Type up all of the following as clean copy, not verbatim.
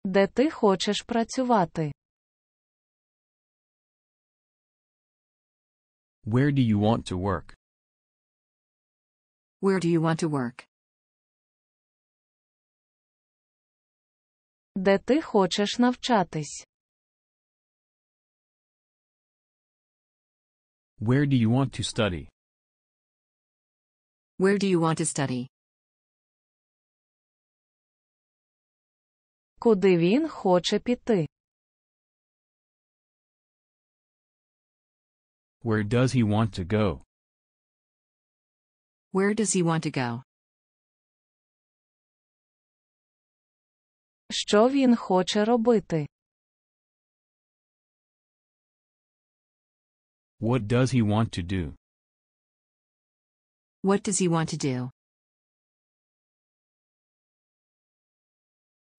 Де ти хочеш працювати? Where do you want to work? Where do you want to work? Де ти хочеш навчатись? Where do you want to study? Where do you want to study? Куди він хоче піти? Where does he want to go? Where does he want to go? Що він хоче робити? What does he want to do? What does he want to do?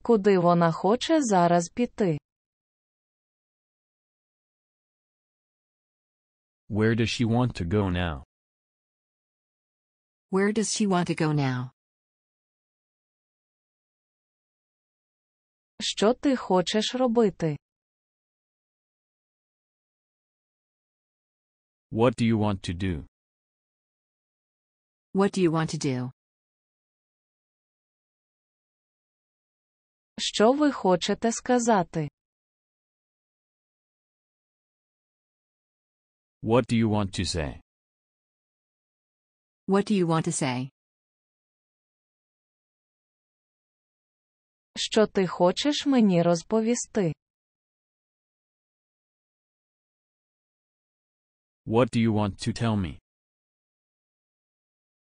Куди вона хоче зараз піти? Where does she want to go now? Where does she want to go now? Що ти хочеш робити? What do you want to do? What do you want to do? Що ви хочете сказати? What do you want to say? What do you want to say? Що ти хочеш мені розповісти? What do you want to tell me?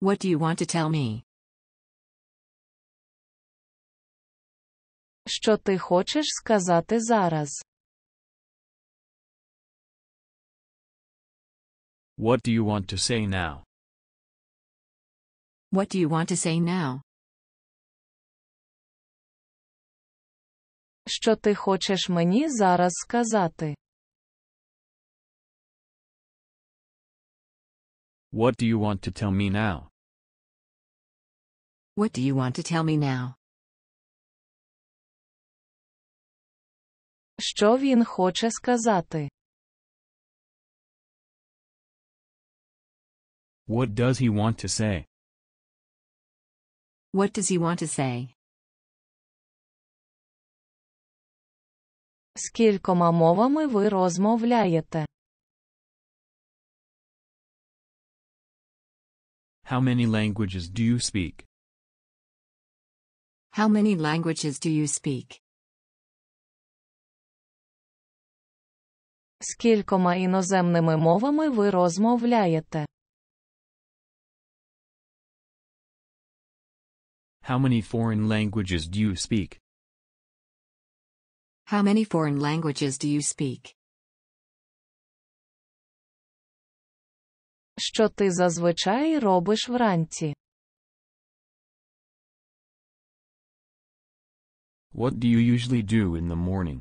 What do you want to tell me? Що ти хочеш сказати зараз? What do you want to say now? What do you want to say now? Що ти хочеш мені зараз сказати? What do you want to tell me now? What do you want to tell me now? Що він хоче сказати? What does he want to say? What does he want to say? Скількома мовами ви розмовляєте? How many languages do you speak? How many languages do you speak? Скількома іноземними мовами ви розмовляєте? How many foreign languages do you speak? How many foreign languages do you speak? Що ти зазвичай робиш вранці? What do you usually do in the morning?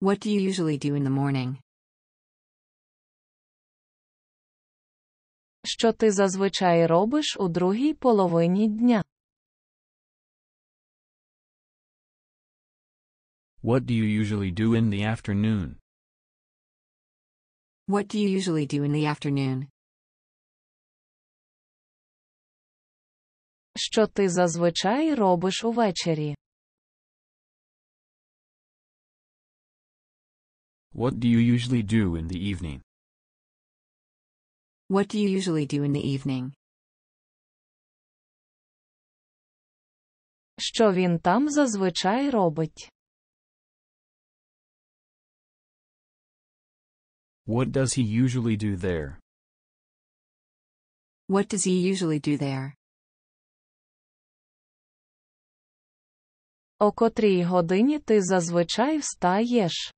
What do you usually do in the morning? Що ти зазвичай робиш у другій половині дня? What do you usually do in the afternoon? What do you usually do in the afternoon? Що ти зазвичай робиш увечері? What do you usually do in the evening? What do you usually do in the evening? Що він там зазвичай робить? What does he usually do there? What does he usually do there? О котрій годині ти зазвичай встаєш?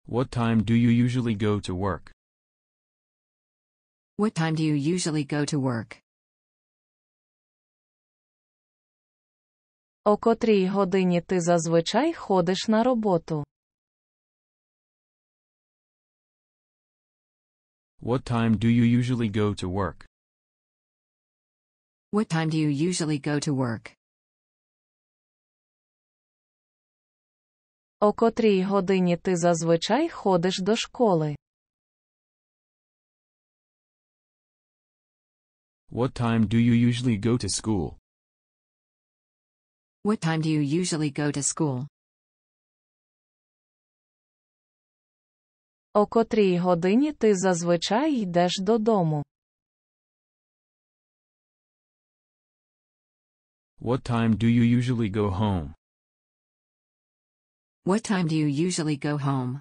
What time do you usually go to work? What time do you usually go to work? О котрій годині ти зазвичай ходиш на роботу? What time do you usually go to work? What time do you usually go to work? О котрій годині ти зазвичай ходиш до школи? What time do you usually go to school? What time do you usually go to school? О котрій годині ти зазвичай йдеш додому? What time do you usually go home? What time do you usually go home?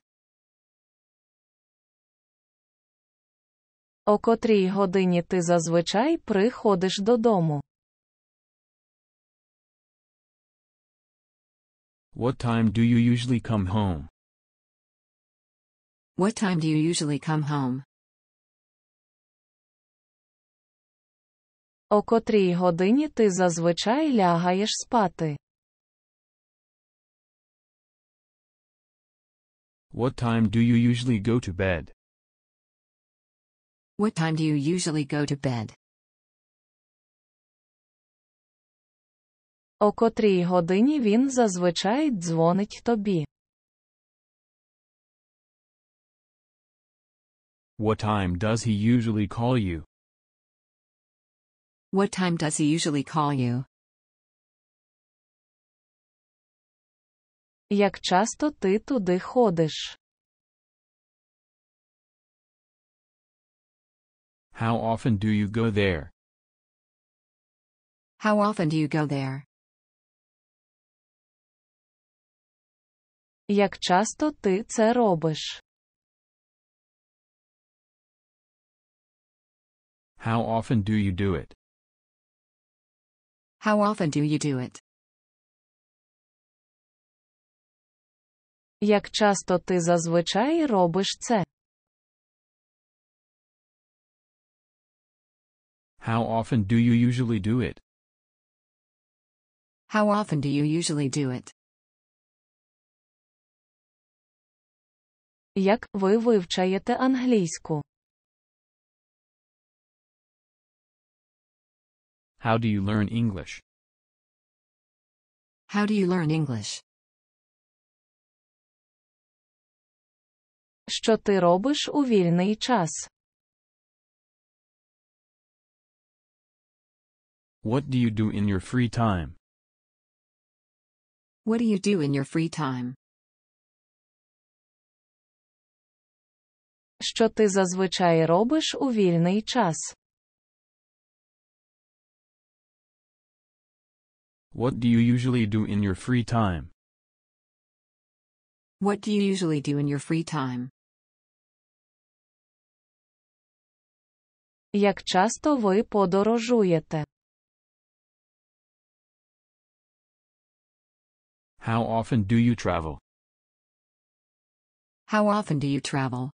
О котрій годині ти зазвичай приходиш додому? What time do you usually come home? What time do you usually come home? О котрій годині ти зазвичай лягаєш спати? What time do you usually go to bed? What time do you usually go to bed? О котрій годині він зазвичай дзвонить тобі? What time does he usually call you? What time does he usually call you? Як часто ти туди ходиш? How often do you go there? How often do you go there? Як часто ти це робиш? How often do you do it? How often do you do it? Як часто ти зазвичай робиш це? How often do you usually do it? How often do you usually do it? Як ви вивчаєте англійську? How do you learn English? How do you learn English? Що ти робиш у вільний час? What do you do in your free time? What do you do in your free time? Що ти зазвичай робиш у вільний час? What do you usually do in your free time? What do you usually do in your free time? Як часто ви подорожуєте? How often do you travel? How often do you travel?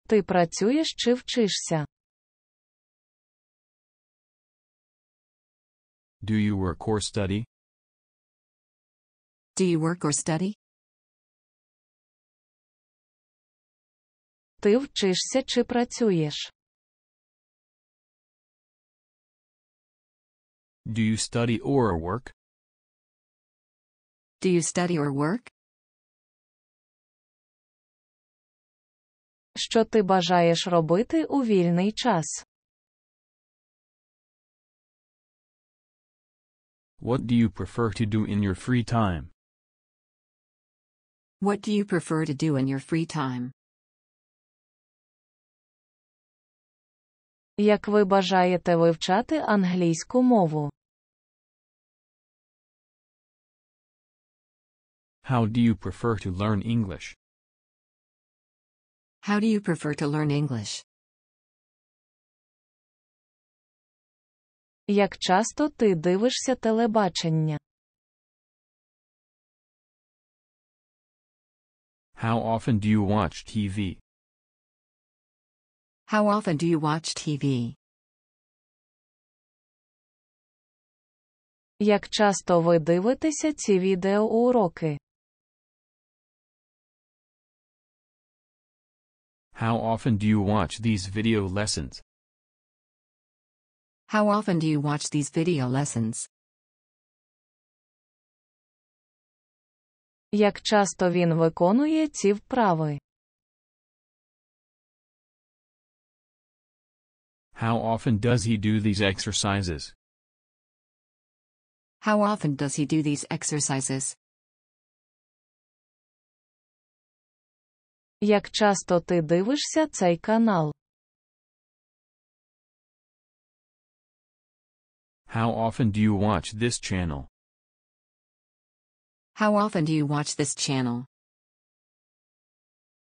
Ти працюєш чи вчишся? Do you work or study? Do you work or study? Ти вчишся чи працюєш? Do you study or work? Do you study or work? Що ти бажаєш робити у вільний час? What do you prefer to do in your free time? What do you prefer to do in your free time? Як ви бажаєте вивчати англійську мову? How do you prefer to learn English? How do you prefer to learn English? Як часто ти дивишся телебачення? How often do you watch TV? How often do you watch TV? Як часто ви дивитеся ці відеоуроки? How often do you watch these video lessons? How often do you watch these video lessons? Як часто він виконує ці вправи? How often does he do these exercises? How often does he do these exercises? Як часто ти дивишся цей канал? How often do you watch this channel? How often do you watch this channel?